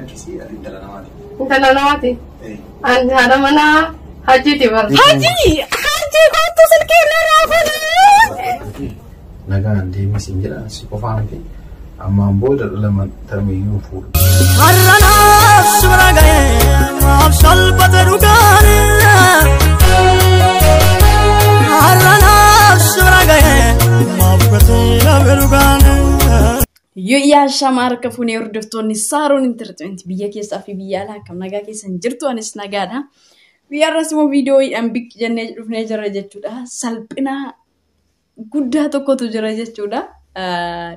Kisi intala namaati. Intala namaati. Ani haadha mana Hajiiti bara. Haji kottu silkee raafuu. Nagaan deemee siin jedhan si qofaa miti. Ammaan booda lama tarmiyyuu fuudhu. Har'anaaf shura ga'ee maaf salphate dhugaani. Har'anaaf shura ga'ee maaf gatii dhabe dhugaani. Yoo shamarra kafuunee hordoftoonni Saaroon Entertainment biyya keessaa fi biyya alaa akkam nagaa keessan jirtu anis nagaadha. Biyya irratti immoo viidiyoo bikki jennee dhufnee jirra jechuudha. Salphina guddaa tokkotu jira jechuudha.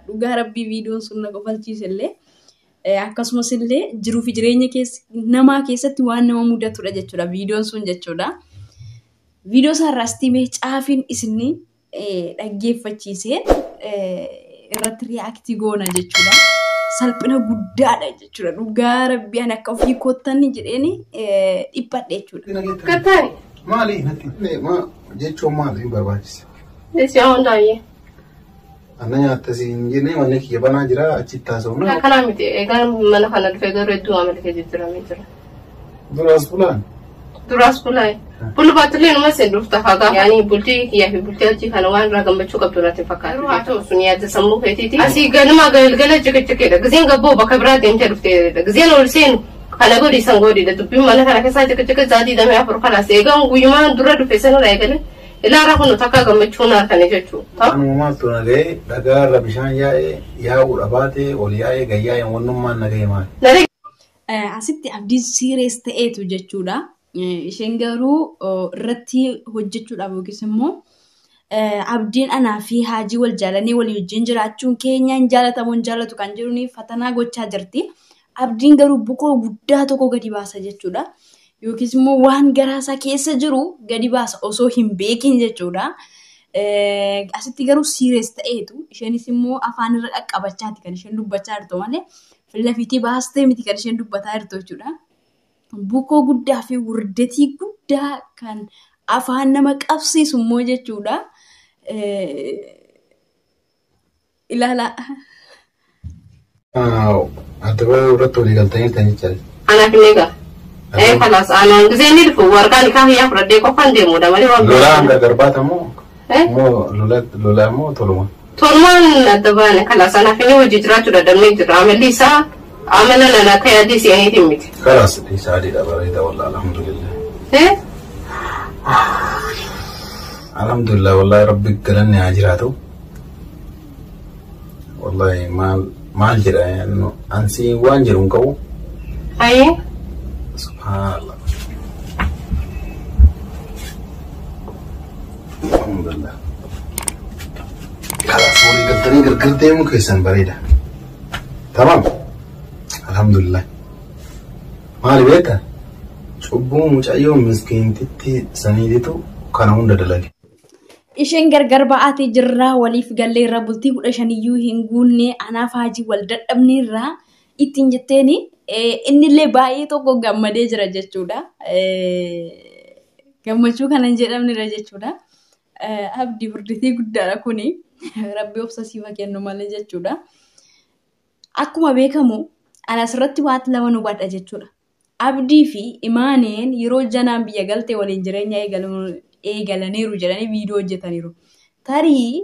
Dhugaa rabbii viidiyoon sun na qofalchiise illee akkasumas illee jiruu fi jireenya namaa keessatti waan nama mudatudha jechuudha viidiyoon sun jechuudha. Viidiyoo isaarraas timee caafiin isinni dhaggeeffachiisee irratti reaaktii goona jechuudha. Salphina guddaadha jechuudha. Dhugaa rabbii ani akka ofii koottanii jedheeni dhiphadhe jechuudha. Katari. Maali jechuun maali barbaachisa? Isi hundaa'ee. Anna nyaata siin jennee manni kiyya banaa jira achitti haasofna. Kanaa miti egaa mana kana dhufee garuu hedduu amalkee jijjiiramee jira. Duraas fulaan. Duraas fulaan. Bulbaatulee numa seen dhufta fagaa. Yaani bultii kiyyaa fi bultii achii kana waan irraa gammachuu qabdu irratti fakkaata. Haa ta'u sun yaadda sammuu feetiiti. Asii ganuma galgala cikicikeedha. Gizeen gabboo bakka biraa deemtee dhufteedha. Gizeen ol seenu kana godhi san godhidha. Dubbiin mana kana keessaa cikicike zaatii damee afur kalaas eegaan guyyumaan dura dhufe sanarraa eegale. Ilaara kun takka gammachuun harkanii jechuudha. Anumaa tunagee dhagaarra bishaan yaa'uudha baatee ol yaa'ee gayyaa'ee wannummaan nagahee maali? Asitti abdiin siirees ta'eetu jechuudha. Isheen garuu irratti hojjechuudhaaf yookiis immoo abdiin anaa fi Haajii wal jaalanii walii wajjin jiraachuun keenya hin jaalatamu hin jaalatu kan jedhuun fatanaa gochaa jirti. Abdiin garuu bukoo guddaa tokko gadi baasa jechuudha. Yookiis immoo waan garaasaa keessa jiru gadi baasa osoo hin beekin jechuudha. Asitti garuu siirees ta'eetu isheenis immoo afaan irra qaqqabachaati kan isheen dubbachaa jirtu malee filafiitii baastee miti kan isheen dubbataa jirtu jechuudha. Bukoo guddaa fi wurdetii guddaa kan afaan nama qabsiisu immoo jechuudha. Ilaala. Adda baay'ee irratti walii galtanii kan jecha. Anaaf hin eegaa. Kalas anaan gizeen ni dhufu warqaan kaa hiyyaa fudhadhee qofaan deemudha malee waan biraa. Lolaan garbaata moo lolaa moo toluma? Tolumaan adda baane kalas anaaf inni hojii jiraachuu dadhabnee jira. Amalli isaa amala nana akka yaadii si'aniitiin miti. Kalas isaa adiidha bareeda walaa alhamdulillah. Alhamdulillah wallahi rabbi galanni haa jiraatu. Wallahi maal jedha ansi waan jedhu hin qabu. Ayee. Subhanallah. Alhamdulillah. Kalas walii galtanii gargar deemuu keessan bareeda. Tamam. Alhamdulillah. Maali beekta? Cubbuu mucayyoo miskiintitti saniititu kana hunda dalage. Isheen gargar ba'aatee jirraa waliif gallee irraa bultii 15 hin guunne anaaf Haajii wal dadhabne irraa ittiin jetteeni innillee baay'ee tokko gammadee jira jechuudha. Gammachuu kana hin jedhamnedha jechuudha. Abdii furditii guddaadha kuni. Rabbi obsa siifa kennu malee jechuudha. Akkuma beekamu ana asirratti waati lama nu badha jechuudha. Abdii fi Imaaneen yeroo janaan biyya galtee waliin jireenya eegalaniiru jedhanii viidiyoo hojjetaniiru. Tarii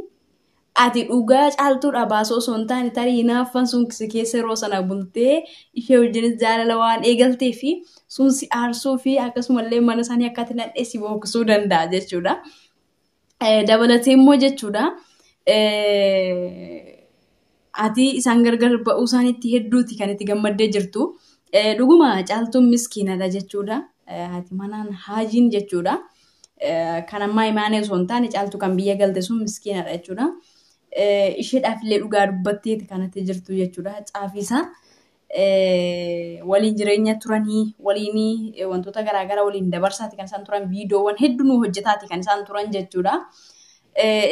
ati dhugaa caaltuudha baasoo osoo hin taane tarii hinaaffan sun keessa yeroo sana bultee ishee wajjinis jaalala waan eegaltee fi sun si aarsuu fi akkasumallee mana isaanii akka ati nadheessi bookisuu danda'a jechuudha. Dabalatee immoo jechuudha. Ati isaan gargar ba'uu isaaniitti hedduuti kan itti gammaddee jirtu. Dhuguma caaltuun miskiinadha jechuudha. Ati manaan Haajiin jechuudha. Kan ammaa Imaanee osoo hin taane caaltuu kan biyya galte sun miskiinadha jechuudha. Isheedhaaf illee dhugaa dubbatteeti kanatti jirtu jechuudha. Caafisaa waliin jireenya turanii waliin wantoota garaagaraa waliin dabarsaati kan isaan turan viidiyoowwan hedduu nu hojjetaati kan isaan turan jechuudha.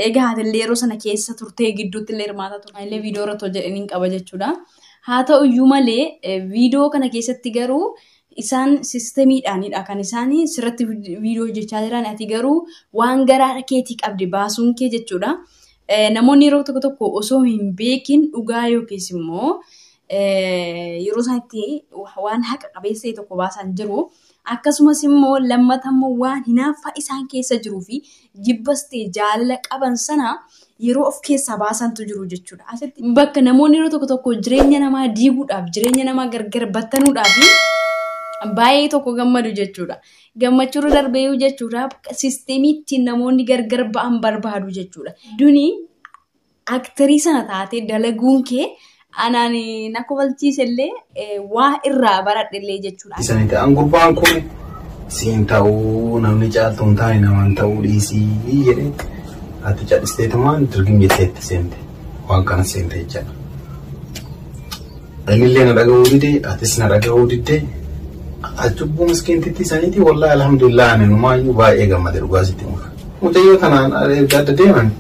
Egaa haatillee yeroo sana keessa turtee gidduutti illee hirmaataa turan illee viidiyoo irratti hojjetaniin qaba jechuudha. Haa ta'u iyyuu malee viidiyoo kana keessatti garuu isaan siistemiidhaanidha kan isaan sirratti viidiyoo hojjechaa jiran ati garuu waan garaa keetii qabdi baasuun kee jechuudha. Namoonni yeroo tokko osoo hin beekin dhugaa yookiis immoo yeroo isaatti waan haqa qabeessa tokko baasan jiru. Akkasumas immoo lammatammoo waan hinaaffaa isaan keessa jiruu fi jibbastee jaalala qaban sana yeroo of keessaa baasantu jiru jechuudha. Asitti bakka namoonni yeroo tokko tokko jireenya namaa diiguudhaaf jireenya namaa gargar battanuudhaaf baay'ee tokko gammadu jechuudha. Gammachuurra darbeeyyuu jechuudha siisteemii ittiin namoonni gargar ba'an barbaadu jechuudha. Duni aktarii sana taatee dalaguun kee anaan na kofalchiisellee waa irraa baradhellee jechuudha. Isaan ta'an gurbaan kun siin ta'uu namni caaltuu hin taane namaan ta'uu dhiisii jedhee ati cadhisteetumaan dirgim jetteetti seente waan kana seente jechaadha. Anillee na dhaga'uu didee atis na dhaga'uu diddee achubbuu miskiintitti saniiti wallahi alhamdulillah ani numaayyuu baay'ee gammade dhugaasitti muka. Mucayyoo tanaan erga adda deeman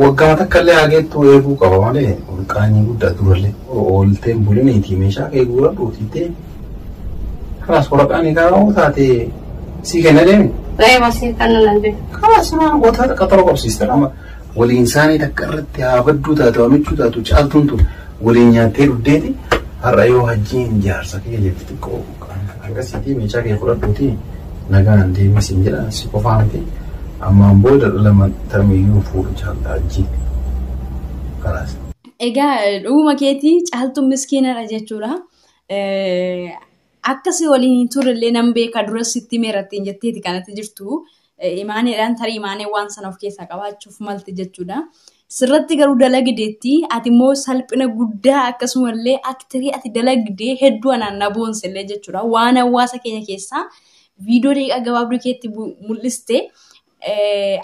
waggaa takkallee hageettuu eeguu qaba malee qaanii guddaa durallee oolteen buliniiti meeshaa kee guura dhuutiittee kanaas waraqaanii kaa'uu taatee sii kenna deemi. Masih kannan nanti. Kanaas maan goota qaxaroo qabsiista nama waliin isaanii takka irratti haa badduu taatu haa michuu taatu caaltuun tun waliin nyaattee dhuddeeti har'a yoo hajjiin jaarsa kee jettu xiqqoo akkasitti meeshaa kee fudhadhuuti nagaan deemisiin jedhan si qofaa miti. Ammaan booda lama tamiyyuu fuudhu caaltaa hajji. Kanaas. Egaa dhuguma keetii caaltuun miskiinadha jechuudha. Akkasii waliin turellee nan beeka dura sitti meerattiin jetteeti kanatti jirtu. Imaaneedhaan tarii imaanee waan sana of keessaa qabaachuuf malti jechuudha. Sirratti garuu dalagdeetti ati immoo salphina guddaa akkasumallee aktirii ati dalagdee hedduu anaan na boonsellee jechuudha. Waan hawaasa keenya keessaa viidiyoo deeqaa gabaabduu keetti mul'iste.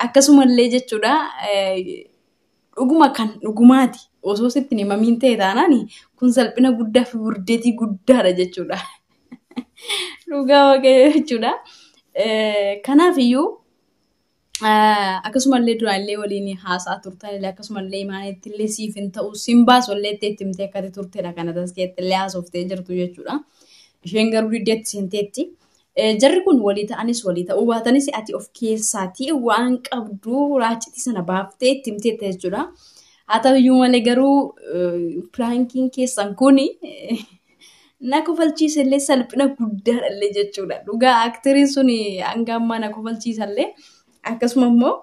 Akkasumallee jechuudha dhuguma kan dhugumaati osoo sitti himamiin ta'e taanaan kun salphina guddaa fi wurdeetii guddaadha jechuudha. Dhugaa waaqayyoo jechuudha. Kanaaf iyyuu akkasumallee duraallee waliin haasaa turtanillee akkasumallee imaanetti illee siif hin ta'u siin baasollee itti himtee akkati turtedha kana taskeetti illee haasoftee jirtu jechuudha. Isheen garuu diddeetti seenteetti. Jarri kun walii ta'anis walii ta'uu baatanis ati of keessaatii waan qabdu raacitii sana baaftee itti himteetta jechuudha. Haa ta'uyyuu malee garuu piraankiin keessan kuni na kofalchiisallee salphina guddaadhallee jechuudha. Dhugaa aktiriin sun hanga ammaa na kofalchiisallee akkasuma immoo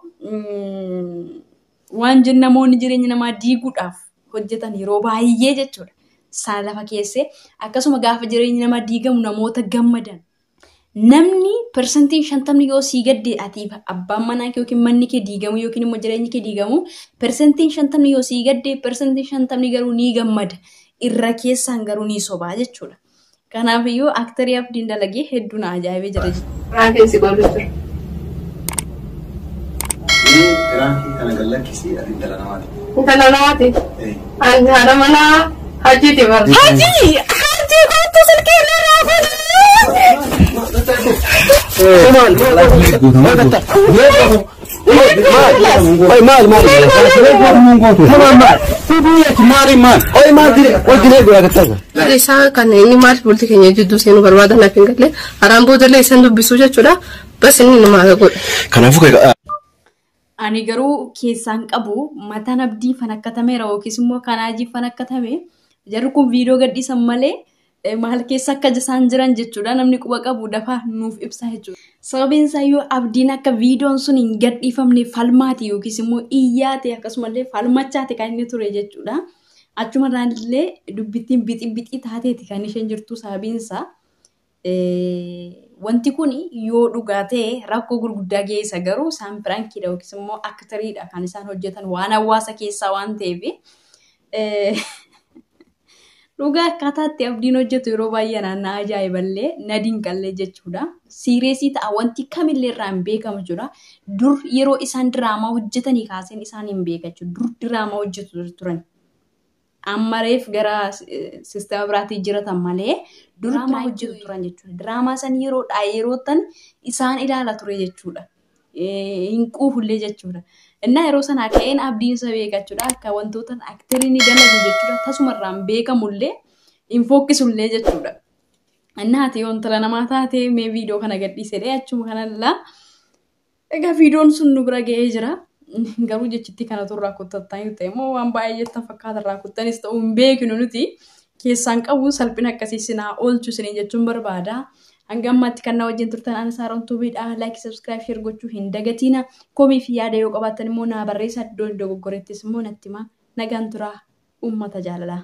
waan namoonni jireenya namaa diiguudhaaf hojjetan yeroo baay'ee jechuudha. Sana lafa keessee akkasuma gaafa jireenyi namaa diigamu namoota gammadan. Namni persentiin 50 yoo sii gaddee atiif abbaan manaa kee yookiin manni kee diigamu yookiin immoo jireenyi kee diigamu persentiin 50 yoo sii gaddee persentiin 50 garuu ni gammada irra keessaan garuu ni sobaa jechuudha. Kanaaf iyyuu aktarii abdiin dalagee hedduu na ajaa'ibee jira jechuudha. Raankii si godhu ture. Raankii kana gallakkisii ati intala namaati. Intala namaati? Ani haadha manaa Hajiiti barra. Haji! Haji kottu silkii nirraa godhu! Isaa kan inni maal bultii keenya jidduu seenuu barbaadan naaf hin galle haraan boodallee isaan dubbisuu jechuudha. Bas inni nama godha. Kanaafuu ani garuu keessaan qabu mataan abdii fanakkatameera yookiis immoo kanaajii fanakkatame jarri kun viidiyoo gadhiisan malee maal keessa akka isaan jiran jechuudha namni quba qabu dafaa nuuf ibsa jechuudha. Sababiin isaa yoo abdiin akka viidiyoon sun hin gadhiifamne falmaati yookiis immoo iyyaate akkasumallee falmachaate kan inni ture jechuudha. Achumarraan illee dubbittiin bixii taateeti kan isheen jirtu sababiin isaa wanti kun yoo dhugaa ta'e rakkoo gurguddaa geessa garuu isaan piraankiidha yookiis immoo aktariidha kan isaan hojjetan waan hawaasa keessaa waan ta'eef dhugaa akkaataatti abdiin hojjetu yeroo baay'ee naannaa ajaa'iballee na dinqallee jechuudha. Siireesii ta'a wanti kamillee irraa hin beekamu jechuudha. Dur yeroo isaan diraamaa hojjetanii kaaseen isaan hin beekachu dur diraamaa hojjetu turan. Ammareef gara sisteema biraatii jiratan malee diraamaa hojjetu turan jechuudha. Diraamaa san yerootan isaan ilaala ture jechuudha. Hin quufullee jechuudha. Innaa yeroo sanaa ka'een abdiin isa beekachuudha. Akka wantoota akteriin dalagu jechuudha. Tasumarraan beekamullee hin fokkisullee jechuudha. Innaa ati wantala namaa taatee mee viidiyoo kana gadhiisedhe achuma kanallaa. Egaa viidiyoon sun nu bira ga'ee jira. Garuu jechitti kana turraa kuttattan yoo ta'e immoo waan baay'ee jettan fakkaata irraa kuttanis ta'uu hin beeknu nuti keessaan qabu salphina akkasii sinaa oolchu isin jechuun barbaada. Hanga ammaatti kan na wajjin turtan ana Saaroon Tuubiidha. Like, subscribe, share gochuu hin dagatina. Komii fi yaada yoo qabaattan immoo naa barreessaa. Iddoo dogoggoreettis immoo natti himaa. Nagaan turaa uummata jaalalaa.